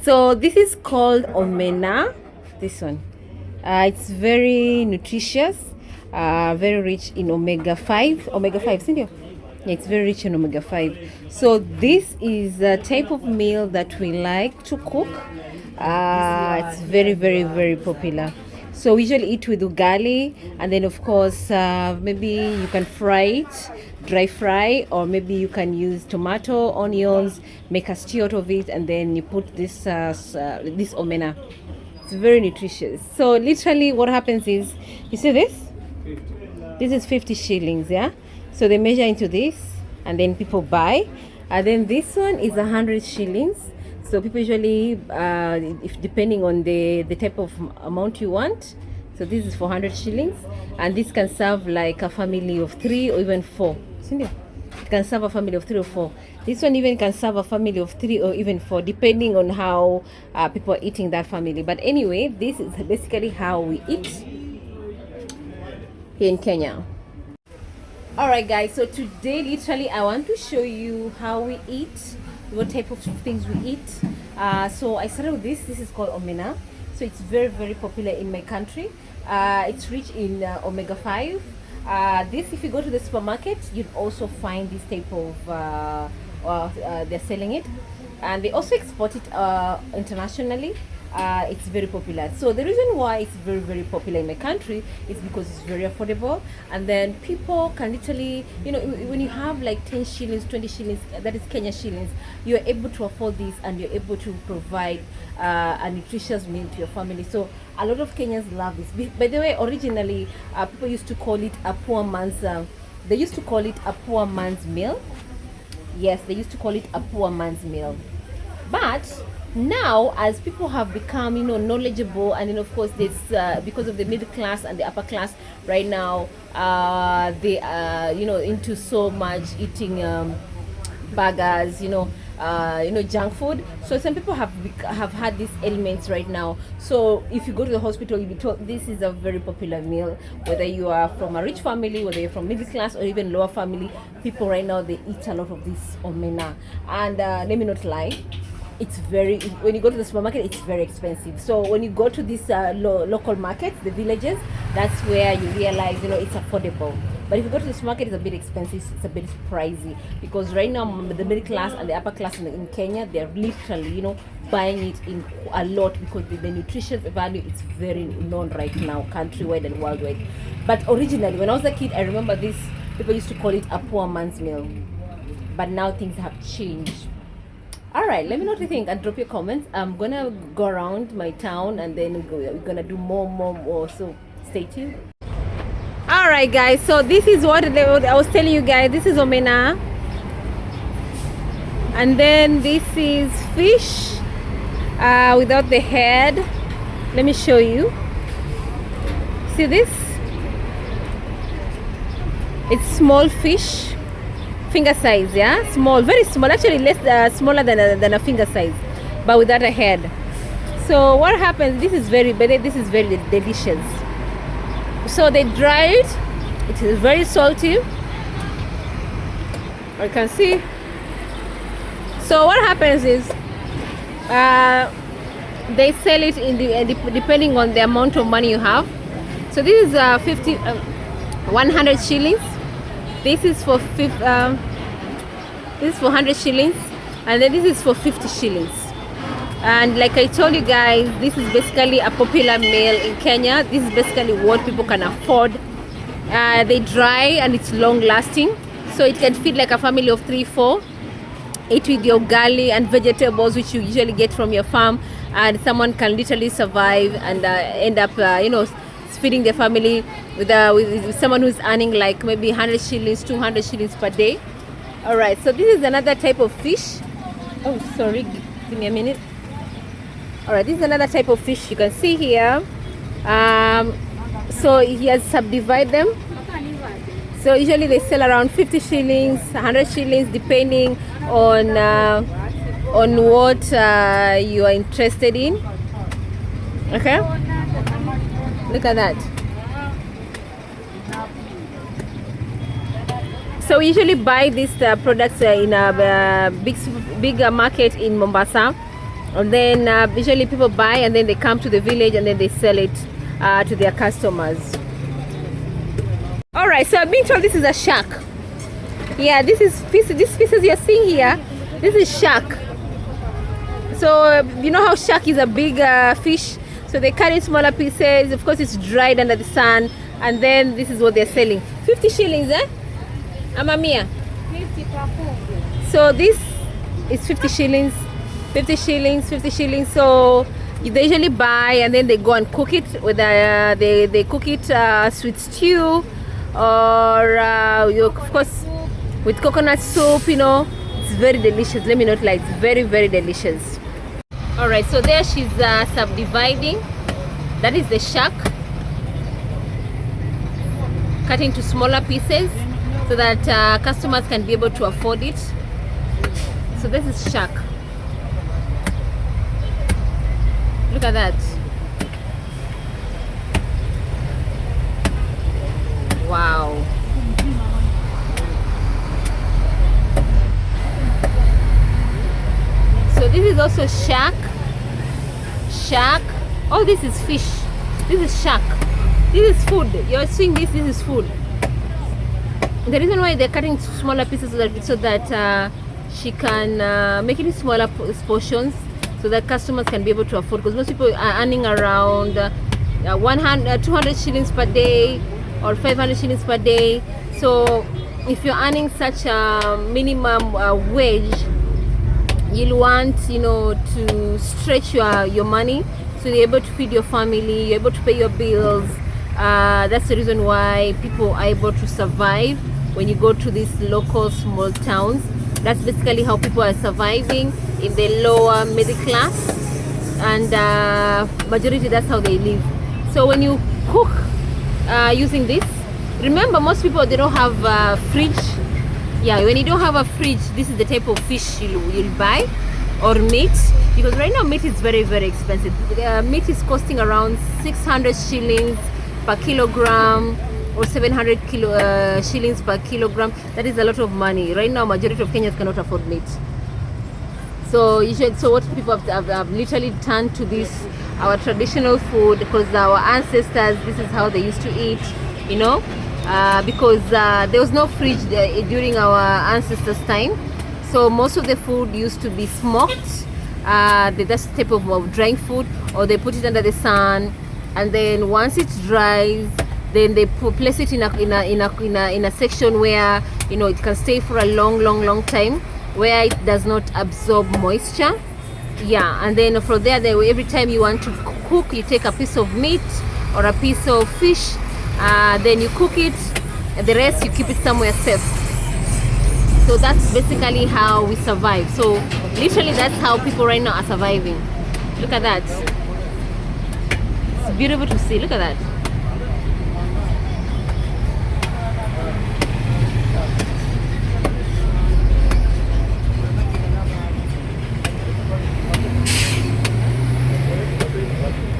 So this is called omena. This one, it's very nutritious, very rich in omega 5. Omega 5, isn't it? Yeah, it's very rich in omega 5. So this is a type of meal that we like to cook. It's very, very, very popular. So we usually eat with ugali, and then of course maybe you can fry it, dry fry, or maybe you can use tomato, onions, make a stew out of it, and then you put this omena. It's very nutritious. So literally, what happens is, you see this? This is 50 shillings, yeah. So they measure into this, and then people buy, and then this one is 100 shillings. So people usually, if depending on the type of amount you want. So this is 400 shillings, and this can serve like a family of 3 or even 4. It can serve a family of 3 or 4. This one even can serve a family of 3 or even 4, depending on how people are eating that family. But anyway, this is basically how we eat here in Kenya. Alright guys, so today literally I want to show you how we eat, what type of things we eat. So I started with this is called omena. So it's very, very popular in my country. It's rich in omega 5. This, if you go to the supermarket, you'd also find this type of they're selling it, and they also export it internationally. It's very popular. So the reason why it's very, very popular in my country is because it's very affordable, and then people can literally, when you have like 10 shillings, 20 shillings, that is Kenya shillings, you're able to afford this, and you're able to provide a nutritious meal to your family. So a lot of Kenyans love this. By the way, originally people used to call it a poor man's they used to call it a poor man's meal. Yes, they used to call it a poor man's meal. But now, as people have become knowledgeable, and then of course this because of the middle class and the upper class right now, they are into so much eating burgers, junk food. So some people have had these ailments right now. So if you go to the hospital, you'll be told this is a very popular meal, whether you are from a rich family, whether you're from middle class or even lower family. People right now, they eat a lot of this omena, and let me not lie, it's very, when you go to the supermarket, it's very expensive. So when you go to these local markets, the villages, that's where you realize it's affordable. But if you go to the supermarket, it's a bit expensive, it's a bit pricey, because right now the middle class and the upper class in Kenya, they're literally buying it in a lot, because the nutritious value is very known right now, countrywide and worldwide. But originally, when I was a kid, I remember this, people used to call it a poor man's meal. But now things have changed. All right, let me know what you think and drop your comments. I'm gonna go around my town, and then we're gonna do more. So stay tuned. All right, guys. So this is what I was telling you guys. This is omena, and then this is fish without the head. Let me show you. See this? It's small fish. Finger size, yeah, small, very small, actually less smaller than a finger size, but without a head. So what happens, this is very delicious. So they dry it. It is very salty, I can see. So what happens is they sell it in depending on the amount of money you have. So this is 100 shillings. This is for 100 shillings, and then this is for 50 shillings. And like I told you guys, this is basically a popular meal in Kenya. This is basically what people can afford. They dry, and it's long lasting, so it can feed like a family of 3, 4. Eat with your ugali and vegetables, which you usually get from your farm, and someone can literally survive and end up feeding their family with someone who's earning like maybe 100 shillings, 200 shillings per day. All right, so this is another type of fish. Oh, sorry, give me a minute. All right, this is another type of fish you can see here. So he has subdivided them. So usually they sell around 50 shillings, 100 shillings, depending on what you are interested in. Okay, look at that. So we usually buy these products in a big market in Mombasa, and then usually people buy and then they come to the village and then they sell it to their customers. All right, so I've been told this is a shark. Yeah, this pieces you're seeing here, this is shark. So you know how shark is a big fish, so they cut in smaller pieces. Of course, it's dried under the sun, and then this is what they're selling. 50 shillings, eh? Amamia. 50 per pound. So this is 50 shillings, 50 shillings, 50 shillings. So they usually buy and then they go and cook it with they cook it sweet stew, or of course with coconut soup. You know, it's very delicious. Let me not lie, it's very, very delicious. All right, so there she's subdividing. That is the shark, cut into smaller pieces so that customers can be able to afford it. So this is shark. Look at that. Wow. So this is also shark. Shark. Oh, this is fish. This is shark. This is food. You're seeing this is food. The reason why they're cutting smaller pieces so that she can make it in smaller portions so that customers can be able to afford, because most people are earning around 200 shillings per day or 500 shillings per day. So if you're earning such a minimum wage, you'll want, you know, to stretch your money so you're able to feed your family, you're able to pay your bills. That's the reason why people are able to survive when you go to these local small towns. That's basically how people are surviving in the lower middle class, and majority that's how they live. So when you cook using this, remember most people, they don't have a fridge. Yeah, when you don't have a fridge, this is the type of fish you'll buy, or meat, because right now meat is very, very expensive. Meat is costing around 600 shillings per kilogram, or 700 shillings per kilogram. That is a lot of money. Right now, majority of Kenyans cannot afford meat. So what people have literally turned to this, our traditional food, because our ancestors, this is how they used to eat, you know, because there was no fridge during our ancestors' time. So most of the food used to be smoked. That's the type of drying food, or they put it under the sun, and then once it dries, then they place it in a section where, you know, it can stay for a long time, where it does not absorb moisture. Yeah, and then from there, every time you want to cook, you take a piece of meat or a piece of fish, then you cook it, and the rest you keep it somewhere safe. So that's basically how we survive. So literally that's how people right now are surviving. Look at that. It's beautiful to see. Look at that.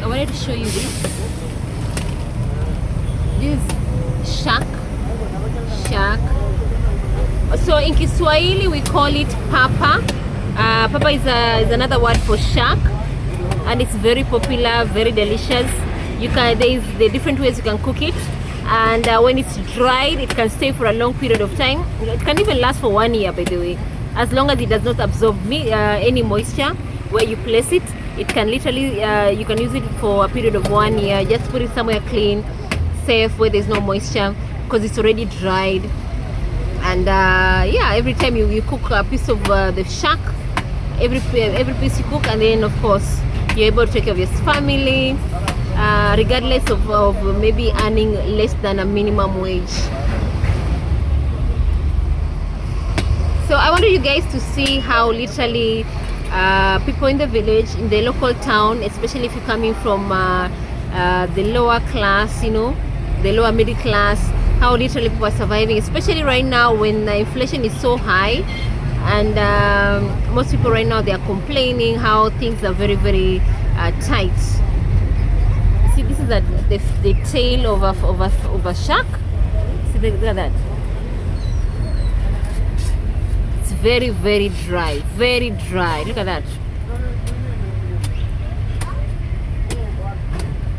I wanted to show you this. This is shark. So in Kiswahili we call it papa. Papa is another word for shark, and it's very popular, very delicious. There is the different ways you can cook it, and when it's dried, it can stay for a long period of time. It can even last for 1 year, by the way, as long as it does not absorb any moisture where you place it. It can literally you can use it for a period of 1 year. Just put it somewhere clean, safe, where there's no moisture, because it's already dried. And yeah, every time you cook a piece of the shark, every piece you cook, and then of course you're able to take care of your family, regardless of maybe earning less than a minimum wage. So I wanted you guys to see how literally people in the village, in the local town, especially if you're coming from the lower class, you know, the lower middle class, how literally people are surviving, especially right now when inflation is so high, and most people right now, they are complaining how things are very, very tight. See, this is the tail of a shark. See, look at that. very, very dry. Very dry. Look at that.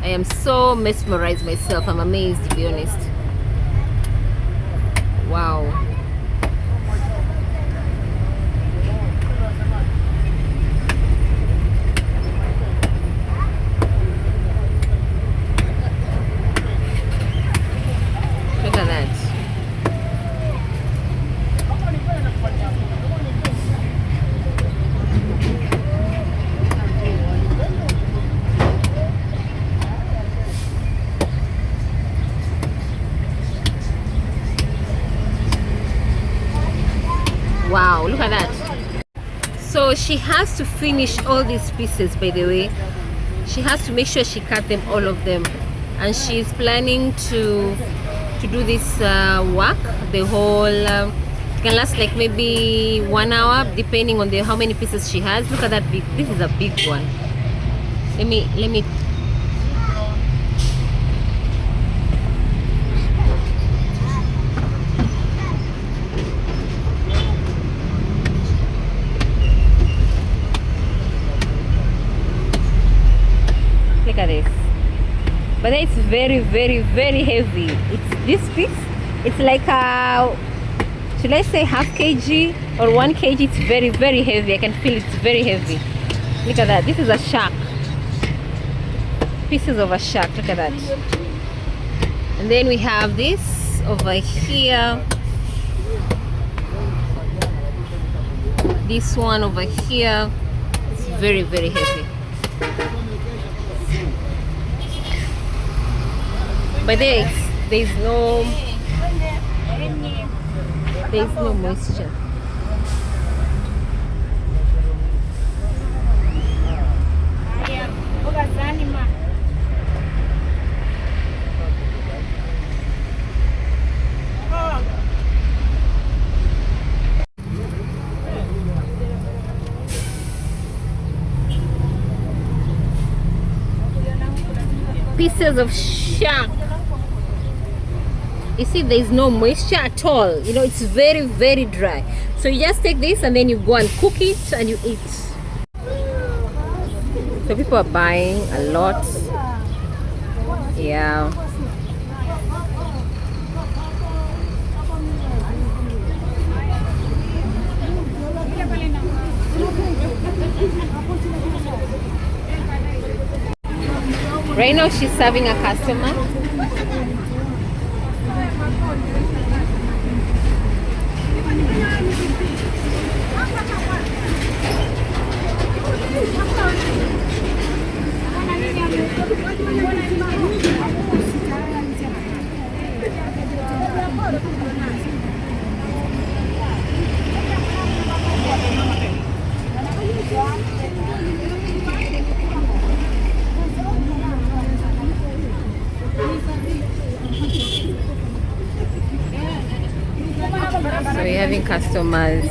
I am so mesmerized myself. I'm amazed, to be honest. Wow. Look at that. Wow, look at that. So she has to finish all these pieces, by the way. She has to make sure she cut them, all of them. And she's planning to do this work, the whole it can last like maybe 1 hour, depending on how many pieces she has. Look at that big, this is a big one. Let me look at this. But it's very, very, very heavy. It's this piece, it's like should I say half kg or 1 kg? It's very, very heavy. I can feel it's very heavy. Look at that. This is a shark. Pieces of a shark. Look at that. And then we have this over here. This one over here. It's very, very heavy. But there's no moisture. Pieces of shark. You see, there's no moisture at all. You know, it's very, very dry. So you just take this and then you go and cook it and you eat. So people are buying a lot. Yeah. Right now she's serving a customer. So we're having customers.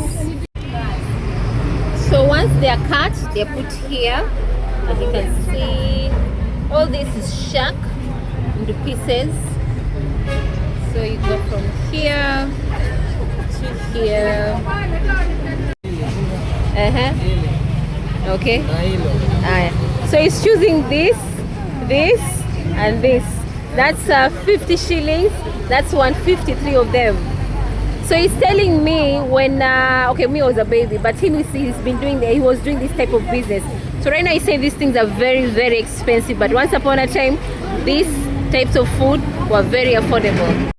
So once they are cut, they're put here. As you can see, all this is shark into pieces. So you go from here to here. Okay. So he's choosing this, and this. That's 50 shillings. That's 153 of them. So he's telling me when okay, me was a baby, but he's been doing he was doing this type of business. So right now he's saying these things are very, very expensive, but once upon a time these types of food were very affordable.